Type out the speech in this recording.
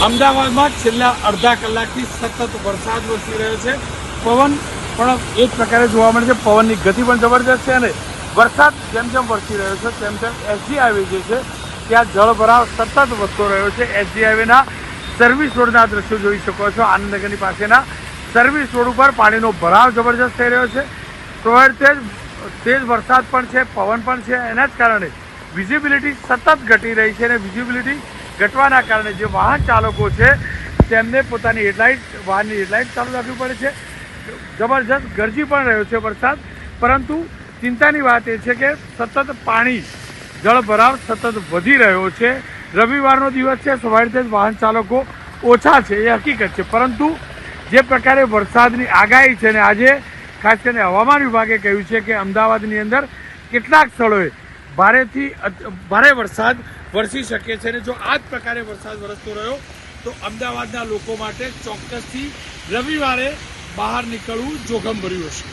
અમદાવાદમાં છેલ્લા અડધા કલાકથી સતત વરસાદ વરસી રહ્યો છે. પવન પણ એ જ પ્રકારે જોવા મળે છે. પવનની ગતિ પણ જબરજસ્ત છે અને વરસાદ જેમ જેમ વરસી રહ્યો છે તેમ તેમ એસજી હાઈવે જે છે ત્યાં જળભરાવ સતત વધતો રહ્યો છે. એસજી હાઈવેના સર્વિસ રોડના દ્રશ્યો જોઈ શકો છો. આનંદનગરની પાસેના સર્વિસ રોડ ઉપર પાણીનો ભરાવ જબરજસ્ત થઈ રહ્યો છે. પ્રવર્તે તેજ વરસાદ પણ છે, પવન પણ છે. એના જ કારણે વિઝિબિલિટી સતત ઘટી રહી છે અને વિઝિબિલિટી ઘટવાના કારણે જે વાહન ચાલકો છે તેમને પોતાની વાહનની હેડલાઇટ ચાલુ રાખવી પડે છે. જબરજસ્ત ગરજી પણ રહ્યો છે વરસાદ, પરંતુ ચિંતાની વાત એ છે કે સતત પાણી જળભરાવ સતત વધી રહ્યો છે. રવિવારનો દિવસ છે, સ્વાભાવિક રીતે વાહન ચાલકો ઓછા છે એ હકીકત છે, પરંતુ જે પ્રકારે વરસાદની આગાહી છે ને આજે ખાસ કરીને હવામાન વિભાગે કહ્યું છે કે અમદાવાદની અંદર કેટલાક સ્થળોએ ભારેથી ભારે વરસાદ વરસી શકે છે અને જો આ જ પ્રકારે વરસાદ વરસતો રહ્યો તો અમદાવાદના લોકો માટે ચોક્કસથી રવિવારે બહાર નીકળવું જોખમભર્યું હશે.